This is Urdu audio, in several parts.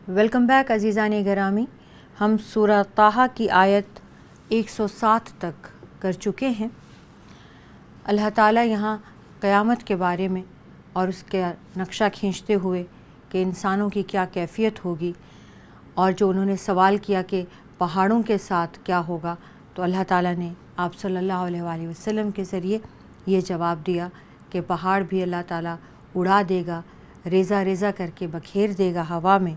ویلکم بیک عزیزان گرامی. ہم سورہ طٰہٰ کی آیت 107 تک کر چکے ہیں. اللہ تعالیٰ یہاں قیامت کے بارے میں اور اس کا نقشہ کھینچتے ہوئے کہ انسانوں کی کیا کیفیت ہوگی، اور جو انہوں نے سوال کیا کہ پہاڑوں کے ساتھ کیا ہوگا، تو اللہ تعالیٰ نے آپ صلی اللہ علیہ وآلہ وسلم کے ذریعے یہ جواب دیا کہ پہاڑ بھی اللہ تعالیٰ اڑا دے گا، ریزہ ریزہ کر کے بکھیر دے گا ہوا میں،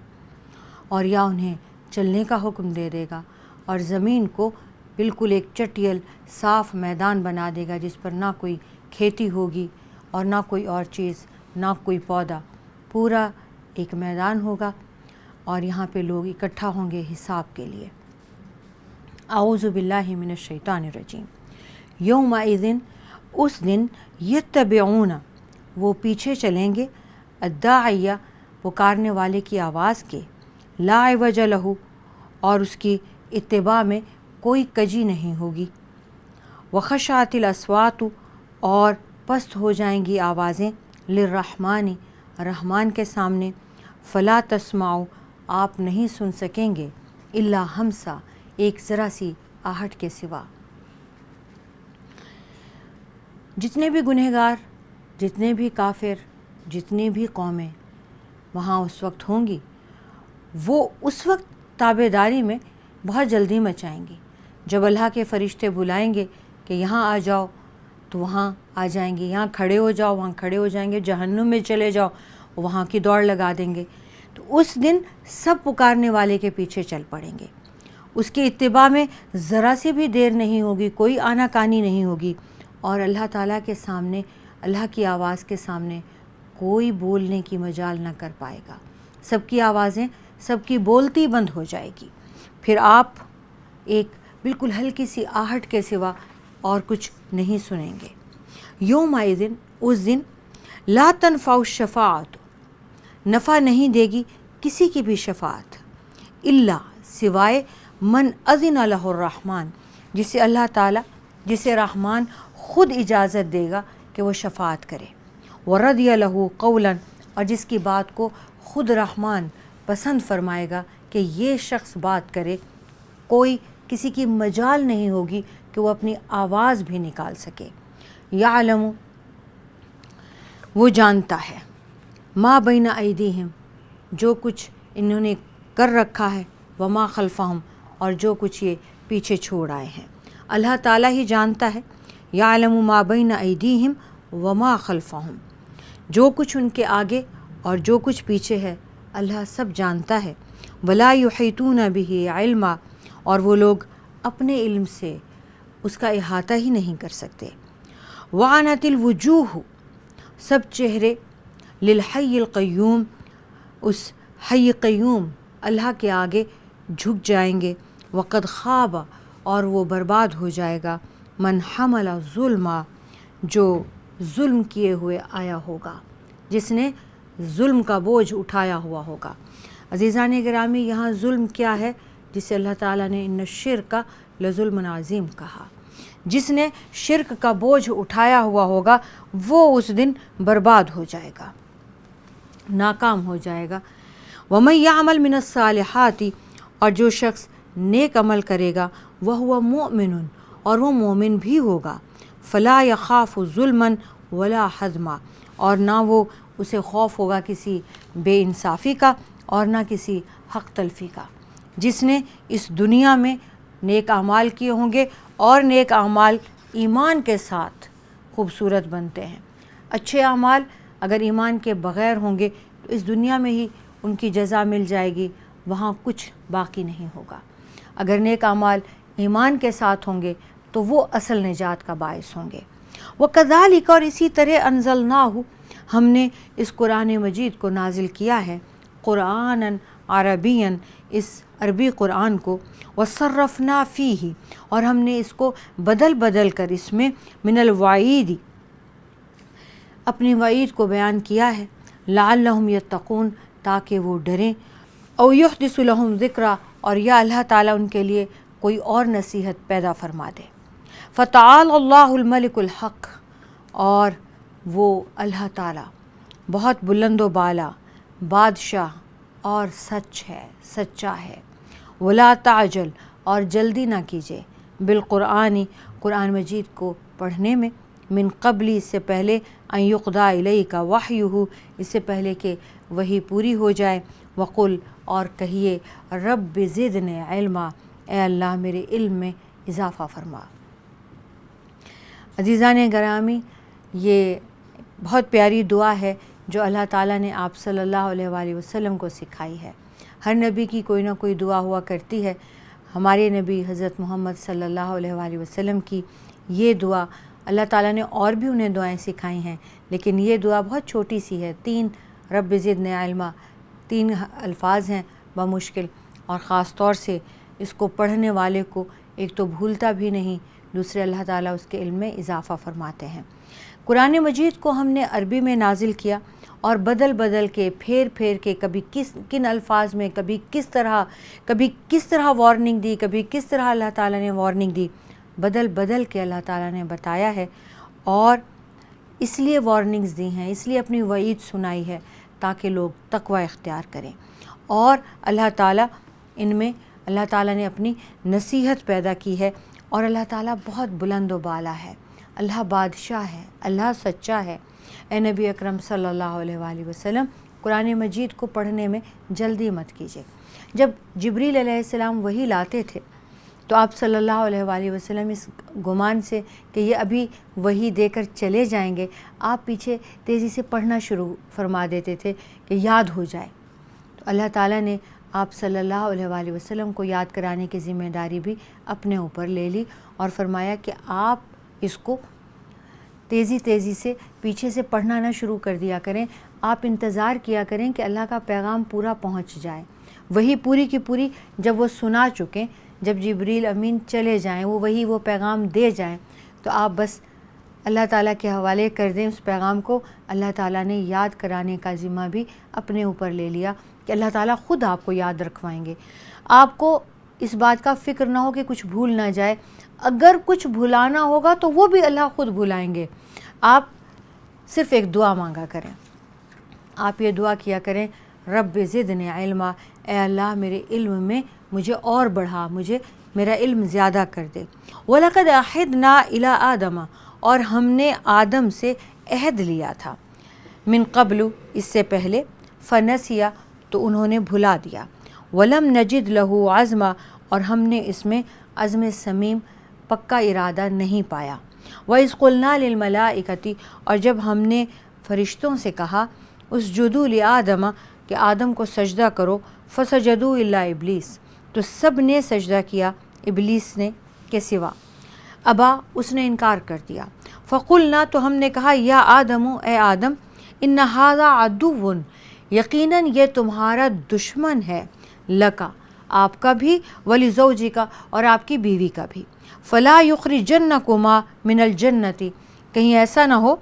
اور یا انہیں چلنے کا حکم دے دے گا، اور زمین کو بالکل ایک چٹیل صاف میدان بنا دے گا جس پر نہ کوئی کھیتی ہوگی اور نہ کوئی اور چیز، نہ کوئی پودا، پورا ایک میدان ہوگا، اور یہاں پہ لوگ اکٹھا ہوں گے حساب کے لیے. اعوذ باللہ من الشیطان الرجیم. یومئذ، اس دن، یتبعون، وہ پیچھے چلیں گے، الداعیہ، پکارنے والے کی آواز کے، لا عوج لہ، اور اس کی اتباع میں کوئی کجی نہیں ہوگی، وخشعت الاصوات، اور پست ہو جائیں گی آوازیں، للرحمن، رحمان کے سامنے، فلا تسمعوا، آپ نہیں سن سکیں گے، الا ہمسا، ایک ذرا سی آہٹ کے سوا. جتنے بھی گنہگار، جتنے بھی کافر، جتنی بھی قومیں وہاں اس وقت ہوں گی، وہ اس وقت تابع داری میں بہت جلدی مچائیں گی. جب اللہ کے فرشتے بلائیں گے کہ یہاں آ جاؤ تو وہاں آ جائیں گے، یہاں کھڑے ہو جاؤ وہاں کھڑے ہو جائیں گے، جہنم میں چلے جاؤ وہاں کی دوڑ لگا دیں گے. تو اس دن سب پکارنے والے کے پیچھے چل پڑیں گے، اس کی اتباع میں ذرا سی بھی دیر نہیں ہوگی، کوئی آنا کانی نہیں ہوگی، اور اللہ تعالیٰ کے سامنے، اللہ کی آواز کے سامنے کوئی بولنے کی مجال نہ کر پائے گا. سب کی آوازیں، سب کی بولتی بند ہو جائے گی. پھر آپ ایک بالکل ہلکی سی آہٹ کے سوا اور کچھ نہیں سنیں گے. یومئذ، اس دن، لا تنفع الشفاعت، نفع نہیں دے گی کسی کی بھی شفاعت، الا، سوائے، من اذن لہ الرحمن، جسے اللہ تعالیٰ، جسے رحمان خود اجازت دے گا کہ وہ شفاعت کرے، ورضی لہ قولا، اور جس کی بات کو خود رحمان پسند فرمائے گا کہ یہ شخص بات کرے. کوئی کسی کی مجال نہیں ہوگی کہ وہ اپنی آواز بھی نکال سکے. یعلم، وہ جانتا ہے، ما بین ایدیہم، جو کچھ انہوں نے کر رکھا ہے، وما خلفہم، اور جو کچھ یہ پیچھے چھوڑ آئے ہیں. اللہ تعالیٰ ہی جانتا ہے. یعلم ما بین ایدیہم وما خلفہم، جو کچھ ان کے آگے اور جو کچھ پیچھے ہے اللہ سب جانتا ہے. ولا یحیطون بہ علما، اور وہ لوگ اپنے علم سے اس کا احاطہ ہی نہیں کر سکتے. وعنت الوجوہ، سب چہرے، للحی القیوم، اس حی قیوم اللہ کے آگے جھک جائیں گے. وقد خواب، اور وہ برباد ہو جائے گا، من حمل ظلم، جو ظلم کیے ہوئے آیا ہوگا، جس نے ظلم کا بوجھ اٹھایا ہوا ہوگا. عزیزان گرامی، یہاں ظلم کیا ہے جسے اللہ تعالیٰ نے ان الشرک لظلم عظیم کہا. جس نے شرک کا بوجھ اٹھایا ہوا ہوگا وہ اس دن برباد ہو جائے گا، ناکام ہو جائے گا. ومن یعمل من الصالحات، اور جو شخص نیک عمل کرے گا، وہو مؤمن، اور وہ مومن بھی ہوگا، فلا یخاف ظلما ولا حظما، اور نہ وہ اسے خوف ہوگا کسی بے انصافی کا اور نہ کسی حق تلفی کا. جس نے اس دنیا میں نیک اعمال کیے ہوں گے، اور نیک اعمال ایمان کے ساتھ خوبصورت بنتے ہیں. اچھے اعمال اگر ایمان کے بغیر ہوں گے تو اس دنیا میں ہی ان کی جزا مل جائے گی، وہاں کچھ باقی نہیں ہوگا. اگر نیک اعمال ایمان کے ساتھ ہوں گے تو وہ اصل نجات کا باعث ہوں گے. وَكَذَلِكَ، اور اسی طرح انزلناہ، ہم نے اس قرآن مجید کو نازل کیا ہے، قرآناً عربیاً، اس عربی قرآن کو، وصرفنا فیہ، اور ہم نے اس کو بدل بدل کر اس میں من الوعید، اپنی وعید کو بیان کیا ہے، لعلہم یتقون، تاکہ وہ ڈریں، او یحدث لہم ذکرا، اور یا اللہ تعالیٰ ان کے لیے کوئی اور نصیحت پیدا فرما دے. فتعال اللہ الملک الحق، اور وہ اللہ تعالیٰ بہت بلند و بالا بادشاہ اور سچ ہے، سچا ہے۔ ولا تعجل، اور جلدی نہ کیجیے، بالقرآن، قرآن مجید کو پڑھنے میں، من قبلی، اس سے پہلے، ان یقضی الیک وحیہ، اس سے پہلے کہ وحی پوری ہو جائے، وقل، اور کہیے، رب زدنی علما، اے اللہ میرے علم میں اضافہ فرما۔ عزیزان گرامی، یہ بہت پیاری دعا ہے جو اللہ تعالیٰ نے آپ صلی اللہ علیہ وآلہ وسلم کو سکھائی ہے۔ ہر نبی کی کوئی نہ کوئی دعا ہوا کرتی ہے۔ ہمارے نبی حضرت محمد صلی اللہ علیہ وآلہ وسلم کی یہ دعا، اللہ تعالیٰ نے اور بھی انہیں دعائیں سکھائی ہیں، لیکن یہ دعا بہت چھوٹی سی ہے، 3 رب زدنی علما، 3 الفاظ ہیں بمشکل، اور خاص طور سے اس کو پڑھنے والے کو ایک تو بھولتا بھی نہیں، دوسرے اللہ تعالیٰ اس کے علم میں اضافہ فرماتے ہیں۔ قرآن مجید کو ہم نے عربی میں نازل کیا، اور بدل بدل کے، پھیر پھیر کے، کبھی کن الفاظ میں، کبھی کس طرح وارننگ دی، کبھی کس طرح اللہ تعالیٰ نے وارننگ دی، بدل بدل کے اللہ تعالیٰ نے بتایا ہے، اور اس لیے وارننگز دی ہیں، اس لیے اپنی وعید سنائی ہے تاکہ لوگ تقوی اختیار کریں، اور اللہ تعالیٰ نے اپنی نصیحت پیدا کی ہے، اور اللہ تعالیٰ بہت بلند و بالا ہے، اللہ بادشاہ ہے، اللہ سچا ہے۔ اے نبی اکرم صلی اللہ علیہ وآلہ وسلم، قرآن مجید کو پڑھنے میں جلدی مت کیجیے۔ جب جبریل علیہ السلام وحی لاتے تھے تو آپ صلی اللہ علیہ وآلہ وسلم اس گمان سے کہ یہ ابھی وحی دے کر چلے جائیں گے، آپ پیچھے تیزی سے پڑھنا شروع فرما دیتے تھے کہ یاد ہو جائے۔ تو اللہ تعالیٰ نے آپ صلی اللہ علیہ وآلہ وسلم کو یاد کرانے کی ذمہ داری بھی اپنے اوپر لے لی، اور فرمایا کہ آپ اس کو تیزی سے پیچھے سے پڑھنا نہ شروع کر دیا کریں، آپ انتظار کیا کریں کہ اللہ کا پیغام پورا پہنچ جائے، وہی پوری کی پوری جب وہ سنا چکیں، جب جبریل امین چلے جائیں، وہ پیغام دے جائیں، تو آپ بس اللہ تعالیٰ کے حوالے کر دیں اس پیغام کو۔ اللہ تعالیٰ نے یاد کرانے کا ذمہ بھی اپنے اوپر لے لیا کہ اللہ تعالیٰ خود آپ کو یاد رکھوائیں گے، آپ کو اس بات کا فکر نہ ہو کہ کچھ بھول نہ جائے، اگر کچھ بھلانا ہوگا تو وہ بھی اللہ خود بھلائیں گے۔ آپ صرف ایک دعا مانگا کریں، آپ یہ دعا کیا کریں، رب زدنی علما، اے اللہ میرے علم میں مجھے اور بڑھا، میرا علم زیادہ کر دے۔ وَلَقَدْ عَهِدْنَا إِلَىٰ آدَمَ، اور ہم نے آدم سے عہد لیا تھا، من قبل، اس سے پہلے، فنسیا، تو انہوں نے بھلا دیا، وَلَمْ نَجِدْ لَهُ عَزْمًا، اور ہم نے اس میں عزم صمیم، پکا ارادہ نہیں پایا۔ وَإِذْ قُلْنَا لِلْمَلَائِكَةِ، اور جب ہم نے فرشتوں سے کہا، اسجدوا لآدم، کہ آدم کو سجدہ کرو، فسجدوا الا ابلیس، تو سب نے سجدہ کیا ابلیس نے کے سوا، ابا، اس نے انکار کر دیا۔ فقلنا، تو ہم نے کہا، یا آدم، اے آدم، ان ھذا عدو، یقیناً یہ تمہارا دشمن ہے، لکا، آپ کا بھی، ولزوجک، اور آپ کی بیوی کا بھی، فلا یخرجنکما من الجنت، کہیں ایسا نہ ہو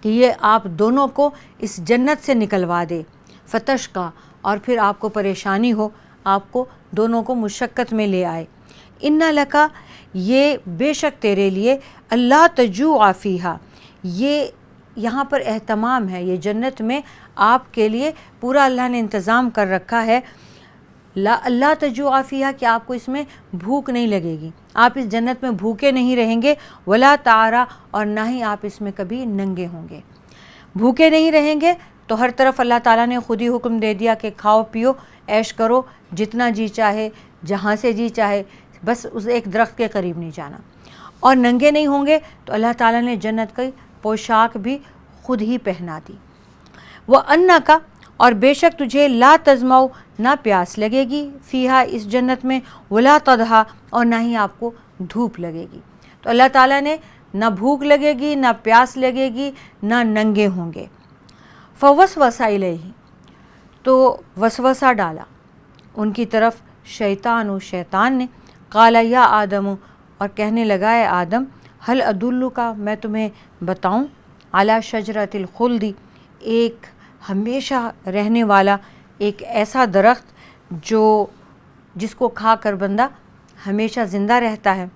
کہ یہ آپ دونوں کو اس جنت سے نکلوا دے، فتشقی، اور پھر آپ کو پریشانی ہو، آپ کو دونوں کو مشقت میں لے آئے، ان لکا، یہ بے شک تیرے لیے، اللہ تجوع فیہا، یہ یہاں پر اہتمام ہے، یہ جنت میں آپ کے لیے پورا اللہ نے انتظام کر رکھا ہے، اللہ تجوع فیہا، کہ آپ کو اس میں بھوک نہیں لگے گی، آپ اس جنت میں بھوکے نہیں رہیں گے، ولا تعرا، اور نہ ہی آپ اس میں کبھی ننگے ہوں گے، بھوکے نہیں رہیں گے۔ تو ہر طرف اللہ تعالیٰ نے خود ہی حکم دے دیا کہ کھاؤ پیو، عیش کرو، جتنا جی چاہے، جہاں سے جی چاہے، بس اس ایک درخت کے قریب نہیں جانا، اور ننگے نہیں ہوں گے، تو اللہ تعالیٰ نے جنت کی پوشاک بھی خود ہی پہنا دی۔ وَأَنَّكَ، اور بے شک تجھے، لا تظمؤ، نہ پیاس لگے گی، فیہا، اس جنت میں، ولا تضحیٰ، اور نہ ہی آپ کو دھوپ لگے گی۔ تو اللہ تعالیٰ نے نہ بھوک لگے گی، نہ پیاس لگے گی، نہ ننگے ہوں گے۔ فوسوس الیہ، تو وسوسہ ڈالا ان کی طرف شیطان نے، قال یا آدم، اور کہنے لگا، اے آدم، هل ادلک، میں تمہیں بتاؤں، علی شجرۃ الخلد، ایک ہمیشہ رہنے والا، ایک ایسا درخت جس کو کھا کر بندہ ہمیشہ زندہ رہتا ہے،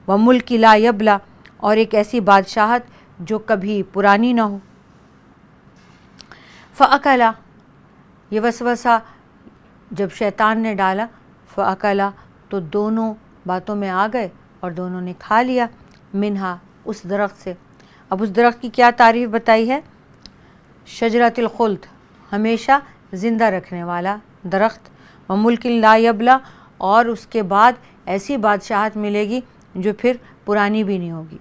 وملک لا یبلی، اور ایک ایسی بادشاہت جو کبھی پرانی نہ ہو۔ فاکلا، یہ وسوسہ جب شیطان نے ڈالا فَأَكَلَا تو دونوں باتوں میں آ گئے اور دونوں نے کھا لیا منہا اس درخت سے۔ اب اس درخت کی کیا تعریف بتائی ہے؟ شجرۃ الخلد ہمیشہ زندہ رکھنے والا درخت، وملک لا یبلا اور اس کے بعد ایسی بادشاہت ملے گی جو پھر پرانی بھی نہیں ہوگی۔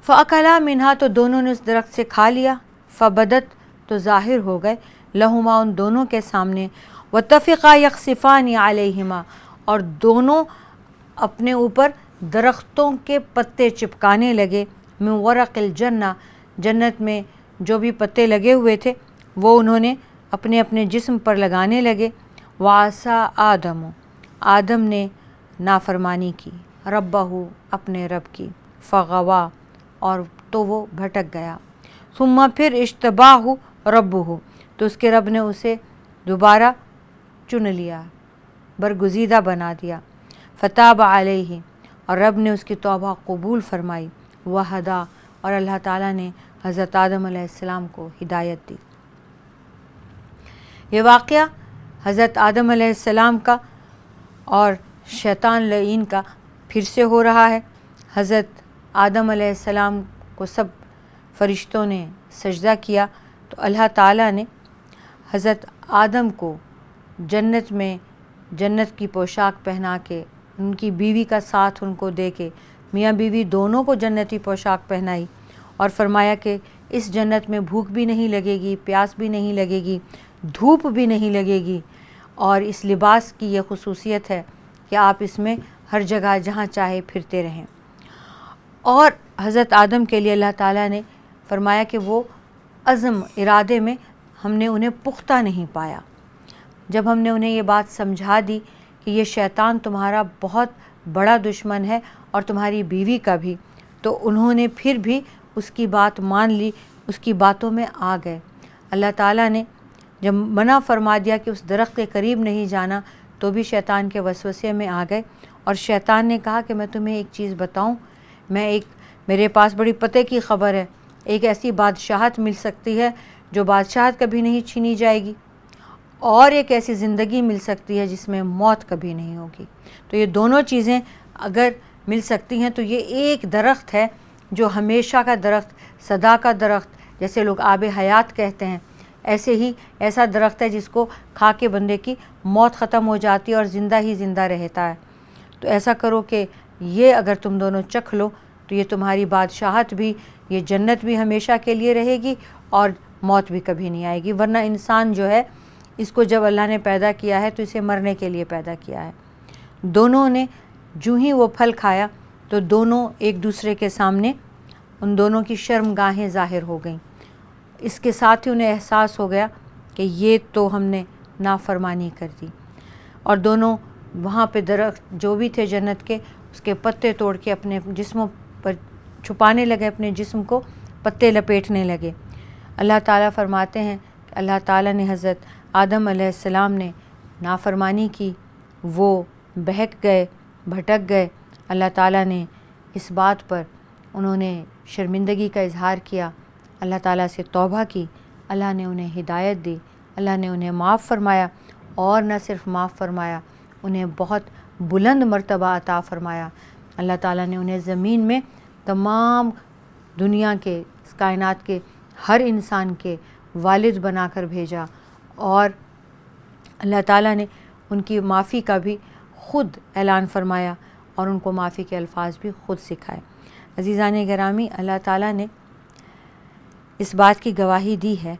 فَأَكَلَا مِنْهَا تو دونوں نے اس درخت سے کھا لیا، فَبَدَتْ تو ظاہر ہو گئے، لَهُمَا ان دونوں کے سامنے، وَاتَّفِقَا يَخْصِفَانِ عَلَيْهِمَا اور دونوں اپنے اوپر درختوں کے پتے چپکانے لگے، من ورق الجنہ جنت میں جو بھی پتے لگے ہوئے تھے وہ انہوں نے اپنے اپنے جسم پر لگانے لگے۔ وعصا آدم آدم نے نافرمانی کی، ربہ اپنے رب کی، فغوا اور تو وہ بھٹک گیا، ثم پھر اجتباہ ربہ تو اس کے رب نے اسے دوبارہ چن لیا، برگزیدہ بنا دیا، فتاب علیہ اور رب نے اس کی توبہ قبول فرمائی، وہدا اور اللہ تعالیٰ نے حضرت آدم علیہ السلام کو ہدایت دی۔ یہ واقعہ حضرت آدم علیہ السلام کا اور شیطان لعین کا پھر سے ہو رہا ہے۔ حضرت آدم علیہ السلام کو سب فرشتوں نے سجدہ کیا تو اللہ تعالیٰ نے حضرت آدم کو جنت میں جنت کی پوشاک پہنا کے، ان کی بیوی کا ساتھ ان کو دے کے، میاں بیوی دونوں کو جنتی پوشاک پہنائی اور فرمایا کہ اس جنت میں بھوک بھی نہیں لگے گی، پیاس بھی نہیں لگے گی، دھوپ بھی نہیں لگے گی، اور اس لباس کی یہ خصوصیت ہے کہ آپ اس میں ہر جگہ جہاں چاہے پھرتے رہیں۔ اور حضرت آدم کے لیے اللہ تعالیٰ نے فرمایا کہ وہ عزم ارادے میں ہم نے انہیں پختہ نہیں پایا۔ جب ہم نے انہیں یہ بات سمجھا دی کہ یہ شیطان تمہارا بہت بڑا دشمن ہے اور تمہاری بیوی کا بھی، تو انہوں نے پھر بھی اس کی بات مان لی، اس کی باتوں میں آ گئے۔ اللہ تعالیٰ نے جب منع فرما دیا کہ اس درخت کے قریب نہیں جانا تو بھی شیطان کے وسوسے میں آ گئے، اور شیطان نے کہا کہ میں تمہیں ایک چیز بتاؤں، میرے پاس بڑی پتے کی خبر ہے، ایک ایسی بادشاہت مل سکتی ہے جو بادشاہت کبھی نہیں چھینی جائے گی، اور ایک ایسی زندگی مل سکتی ہے جس میں موت کبھی نہیں ہوگی۔ تو یہ دونوں چیزیں اگر مل سکتی ہیں تو یہ ایک درخت ہے جو ہمیشہ کا درخت، سدا کا درخت، جیسے لوگ آب حیات کہتے ہیں، ایسے ہی ایسا درخت ہے جس کو کھا کے بندے کی موت ختم ہو جاتی ہے اور زندہ ہی زندہ رہتا ہے۔ تو ایسا کرو کہ یہ اگر تم دونوں چکھ لو تو یہ تمہاری بادشاہت بھی، یہ جنت بھی ہمیشہ کے لیے رہے گی اور موت بھی کبھی نہیں آئے گی، ورنہ انسان جو ہے اس کو جب اللہ نے پیدا کیا ہے تو اسے مرنے کے لیے پیدا کیا ہے۔ دونوں نے جو ہی وہ پھل کھایا تو دونوں ایک دوسرے کے سامنے ان دونوں کی شرمگاہیں ظاہر ہو گئیں۔ اس کے ساتھ ہی انہیں احساس ہو گیا کہ یہ تو ہم نے نافرمانی کر دی، اور دونوں وہاں پہ درخت جو بھی تھے جنت کے، اس کے پتے توڑ کے اپنے جسموں پر چھپانے لگے، اپنے جسم کو پتے لپیٹنے لگے۔ اللہ تعالیٰ فرماتے ہیں کہ اللہ تعالیٰ نے حضرت آدم علیہ السلام نے نافرمانی کی، وہ بہک گئے، بھٹک گئے۔ اللہ تعالیٰ نے اس بات پر انہوں نے شرمندگی کا اظہار کیا، اللہ تعالیٰ سے توبہ کی، اللہ نے انہیں ہدایت دی، اللہ نے انہیں معاف فرمایا، اور نہ صرف معاف فرمایا، انہیں بہت بلند مرتبہ عطا فرمایا۔ اللہ تعالیٰ نے انہیں زمین میں تمام دنیا کے، اس کائنات کے ہر انسان کے والد بنا کر بھیجا، اور اللہ تعالیٰ نے ان کی معافی کا بھی خود اعلان فرمایا اور ان کو معافی کے الفاظ بھی خود سکھائے۔ عزیزان گرامی، اللہ تعالیٰ نے اس بات کی گواہی دی ہے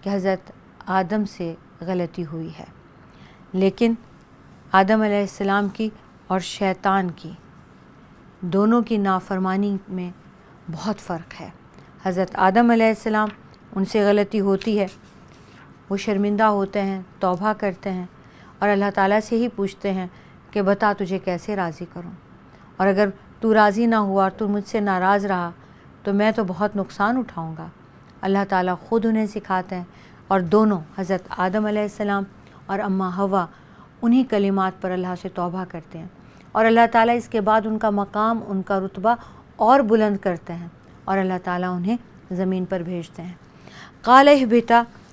کہ حضرت آدم سے غلطی ہوئی ہے، لیکن آدم علیہ السلام کی اور شیطان کی دونوں کی نافرمانی میں بہت فرق ہے۔ حضرت آدم علیہ السلام، ان سے غلطی ہوتی ہے، وہ شرمندہ ہوتے ہیں، توبہ کرتے ہیں اور اللہ تعالیٰ سے ہی پوچھتے ہیں کہ بتا تجھے کیسے راضی کروں، اور اگر تو راضی نہ ہوا، تو مجھ سے ناراض رہا تو میں تو بہت نقصان اٹھاؤں گا۔ اللہ تعالیٰ خود انہیں سکھاتے ہیں، اور دونوں حضرت آدم علیہ السلام اور اماں حوا انہی کلمات پر اللہ سے توبہ کرتے ہیں، اور اللہ تعالیٰ اس کے بعد ان کا مقام، ان کا رتبہ اور بلند کرتے ہیں، اور اللہ تعالیٰ انہیں زمین پر بھیجتے ہیں۔ قال اہبطا،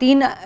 3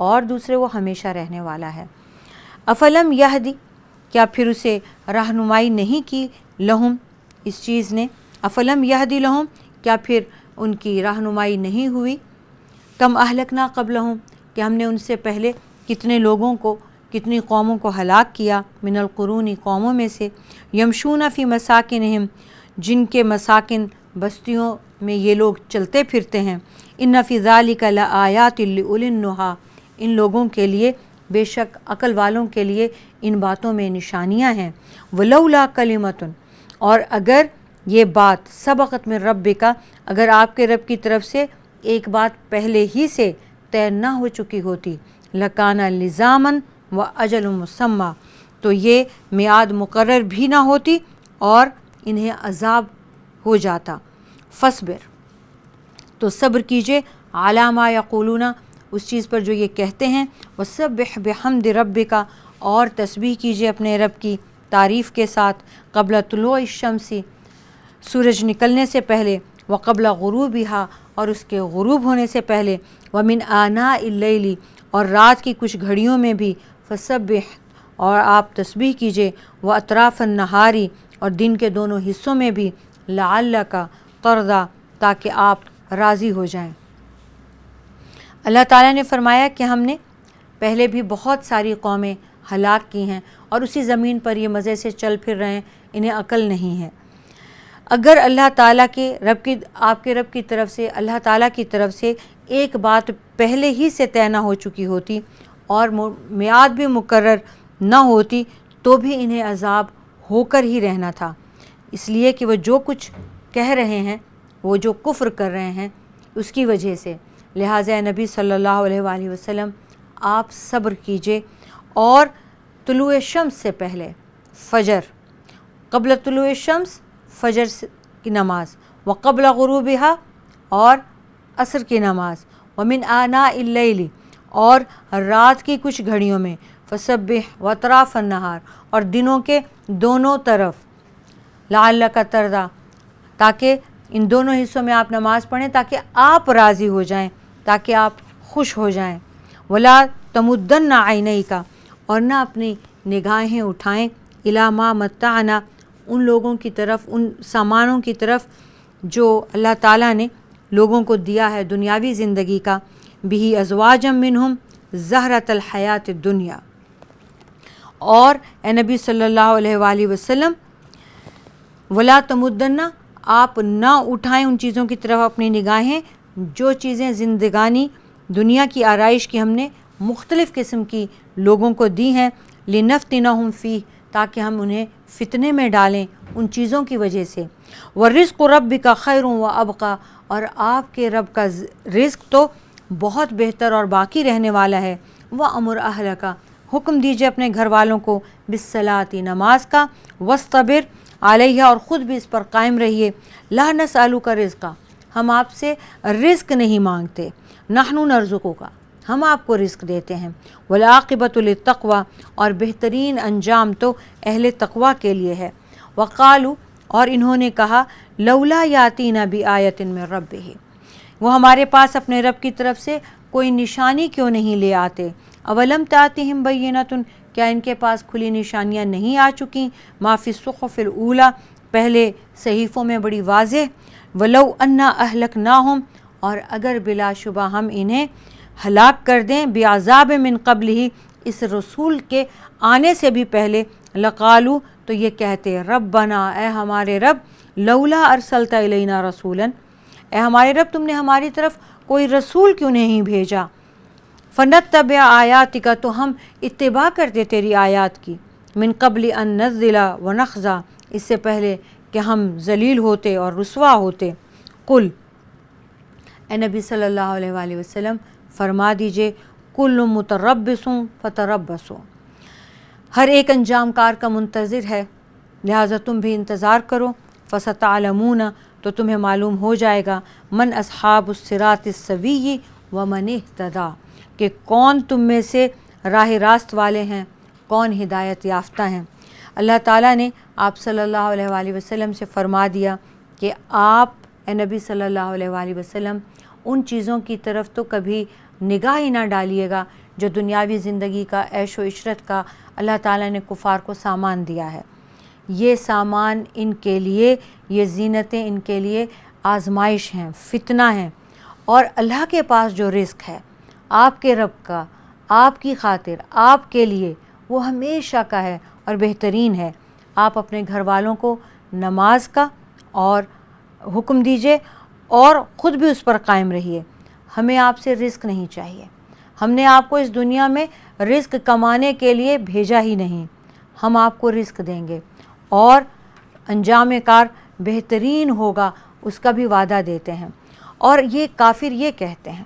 اور دوسرے وہ ہمیشہ رہنے والا ہے۔ افلم یہدی، کیا پھر اسے رہنمائی نہیں کی، لہم، اس چیز نے، افلم یہدی لہم، کیا پھر ان کی رہنمائی نہیں ہوئی، کم اہلکنا قبلہم، کہ ہم نے ان سے پہلے کتنے لوگوں کو، کتنی قوموں کو ہلاک کیا، من القرون، قوموں میں سے، یمشون فی مساکنہم، جن کے مساکن بستیوں میں یہ لوگ چلتے پھرتے ہیں، ان فی ذالک لآیات لأولی النہی، ان لوگوں کے لیے بے شک عقل والوں کے لیے ان باتوں میں نشانیاں ہیں، ولولا کلمۃ، اور اگر یہ بات سبقت من ربک، اگر آپ کے رب کی طرف سے ایک بات پہلے ہی سے طے نہ ہو چکی ہوتی، لکان لزاما و اجل مسمی، تو یہ میعاد مقرر بھی نہ ہوتی اور انہیں عذاب ہو جاتا، فصبر، تو صبر کیجئے، علی ما یقولون، اس چیز پر جو یہ کہتے ہیں، وسبح بحمد ربک، اور تسبیح کیجئے اپنے رب کی تعریف کے ساتھ، قبل طلوع الشمس، سورج نکلنے سے پہلے، وقبل غروبہا، اور اس کے غروب ہونے سے پہلے، ومن آناء اللیل، اور رات کی کچھ گھڑیوں میں بھی، فسبح، اور آپ تسبیح کیجئے، واطراف النہار، اور دن کے دونوں حصوں میں بھی، لعلک ترضی، تاکہ آپ راضی ہو جائیں۔ اللہ تعالیٰ نے فرمایا کہ ہم نے پہلے بھی بہت ساری قومیں ہلاک کی ہیں، اور اسی زمین پر یہ مزے سے چل پھر رہے ہیں، انہیں عقل نہیں ہے۔ اگر اللہ تعالیٰ کے رب کی، آپ کے رب کی طرف سے، اللہ تعالیٰ کی طرف سے ایک بات پہلے ہی سے طے نہ ہو چکی ہوتی اور میعاد بھی مقرر نہ ہوتی، تو بھی انہیں عذاب ہو کر ہی رہنا تھا، اس لیے کہ وہ جو کچھ کہہ رہے ہیں، وہ جو کفر کر رہے ہیں، اس کی وجہ سے۔ لہٰذا نبی صلی اللہ علیہ وآلہ وسلم آپ صبر کیجئے، اور طلوع شمس سے پہلے، فجر، قبل طلوع شمس، فجر کی نماز، وقبل غروبہا، اور عصر کی نماز، ومن آناء اللیل، اور رات کی کچھ گھڑیوں میں، فسبح واطراف النہار، اور دنوں کے دونوں طرف، لعلک ترضی، تاکہ ان دونوں حصوں میں آپ نماز پڑھیں، تاکہ آپ راضی ہو جائیں، تاکہ آپ خوش ہو جائیں۔ ولا تمدن عینیک، اور نہ اپنی نگاہیں اٹھائیں، الی ما متعنا، ان لوگوں کی طرف، ان سامانوں کی طرف جو اللہ تعالیٰ نے لوگوں کو دیا ہے دنیاوی زندگی کا، بھی ازواجا منہم زہرۃ الحیات الدنیا، اور اے نبی صلی اللہ علیہ وآلہ وسلم، ولا تمدن، آپ نہ اٹھائیں ان چیزوں کی طرف اپنی نگاہیں جو چیزیں زندگانی دنیا کی آرائش کی ہم نے مختلف قسم کی لوگوں کو دی ہیں، لنفتنہم فیہ، تاکہ ہم انہیں فتنے میں ڈالیں ان چیزوں کی وجہ سے، ورزق ربک خیر وابقی، اور آپ کے رب کا رزق تو بہت بہتر اور باقی رہنے والا ہے، وامر اہلک، حکم دیجئے اپنے گھر والوں کو، بالصلاۃ، نماز کا، واصطبر علیہا، اور خود بھی اس پر قائم رہیے، لا نسألک رزقا، ہم آپ سے رزق نہیں مانگتے، نحن نرزقک، ہم آپ کو رزق دیتے ہیں، والعاقبۃ للتقوی، اور بہترین انجام تو اہل تقوی کے لیے ہے، وقالوا، اور انہوں نے کہا، لولا یاتینا بآیۃ من ربہ، وہ ہمارے پاس اپنے رب کی طرف سے کوئی نشانی کیوں نہیں لے آتے، اولم تاتہم بینۃ، کیا ان کے پاس کھلی نشانیاں نہیں آ چکیں، ما فی الصحف الاولی، پہلے صحیفوں میں بڑی واضح، ولو انا اہلکناہم، اور اگر بلا شبہ ہم انہیں ہلاک کر دیں، بعذاب من قبلہ، اس رسول کے آنے سے بھی پہلے، لقالو، تو یہ کہتے، ربنا، اے ہمارے رب، لولا ارسلت الینا رسولا، اے ہمارے رب تم نے ہماری طرف کوئی رسول کیوں نہیں بھیجا، فنتبع آیاتک، تو ہم اتباع کرتے تیری آیات کی، من قبل ان نذل ونخزى، اس سے پہلے کہ ہم ذلیل ہوتے اور رسوا ہوتے، قل، اے نبی صلی اللہ علیہ وآلہ وسلم فرما دیجئے، کل متربص فتربصوا، ہر ایک انجام کار کا منتظر ہے، لہٰذا تم بھی انتظار کرو، فستعلمون، تو تمہیں معلوم ہو جائے گا، من اصحاب الصراط السوی ومن اہتدی، کہ کون تم میں سے راہ راست والے ہیں، کون ہدایت یافتہ ہیں۔ اللہ تعالیٰ نے آپ صلی اللہ علیہ وآلہ وسلم سے فرما دیا کہ آپ، اے نبی صلی اللہ علیہ وآلہ وسلم، ان چیزوں کی طرف تو کبھی نگاہ ہی نہ ڈالیے گا جو دنیاوی زندگی کا عیش و عشرت کا اللہ تعالیٰ نے کفار کو سامان دیا ہے، یہ سامان ان کے لیے، یہ زینتیں ان کے لیے آزمائش ہیں، فتنہ ہیں، اور اللہ کے پاس جو رزق ہے آپ کے رب کا، آپ کی خاطر، آپ کے لیے، وہ ہمیشہ کا ہے اور بہترین ہے۔ آپ اپنے گھر والوں کو نماز کا اور حکم دیجئے اور خود بھی اس پر قائم رہیے۔ ہمیں آپ سے رزق نہیں چاہیے، ہم نے آپ کو اس دنیا میں رزق کمانے کے لیے بھیجا ہی نہیں، ہم آپ کو رزق دیں گے اور انجام کار بہترین ہوگا، اس کا بھی وعدہ دیتے ہیں۔ اور یہ کافر یہ کہتے ہیں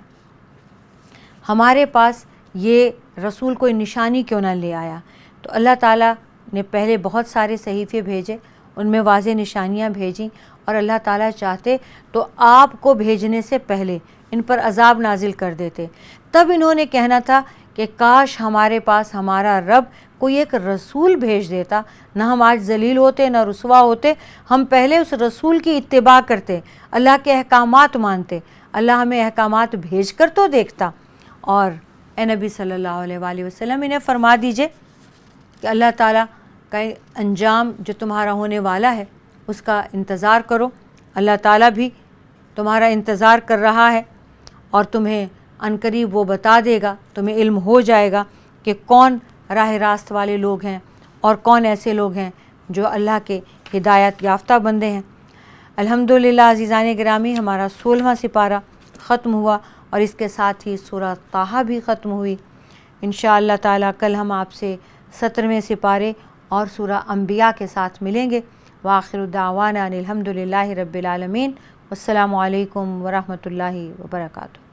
ہمارے پاس یہ رسول کوئی نشانی کیوں نہ لے آیا؟ تو اللہ تعالیٰ نے پہلے بہت سارے صحیفے بھیجے، ان میں واضح نشانیاں بھیجیں، اور اللہ تعالیٰ چاہتے تو آپ کو بھیجنے سے پہلے ان پر عذاب نازل کر دیتے۔ تب انہوں نے کہنا تھا کہ کاش ہمارے پاس ہمارا رب کوئی ایک رسول بھیج دیتا، نہ ہم آج ذلیل ہوتے نہ رسوا ہوتے، ہم پہلے اس رسول کی اتباع کرتے، اللہ کے احکامات مانتے، اللہ ہمیں احکامات بھیج کر تو دیکھتا۔ اور اے نبی صلی اللہ علیہ وآلہ وسلم انہیں فرما دیجئے کہ اللہ تعالیٰ کا انجام جو تمہارا ہونے والا ہے اس کا انتظار کرو، اللہ تعالیٰ بھی تمہارا انتظار کر رہا ہے، اور تمہیں عنقریب وہ بتا دے گا، تمہیں علم ہو جائے گا کہ کون راہ راست والے لوگ ہیں اور کون ایسے لوگ ہیں جو اللہ کے ہدایت یافتہ بندے ہیں۔ الحمدللہ عزیزان گرامی، ہمارا 16واں سپارہ ختم ہوا اور اس کے ساتھ ہی سورہ طٰہٰ بھی ختم ہوئی۔ انشاءاللہ تعالیٰ کل ہم آپ سے 17ویں سپارے اور سورہ انبیاء کے ساتھ ملیں گے۔ وآخر دعوانا الحمدللہ رب العالمین، والسلام علیکم ورحمۃ اللہ وبرکاتہ۔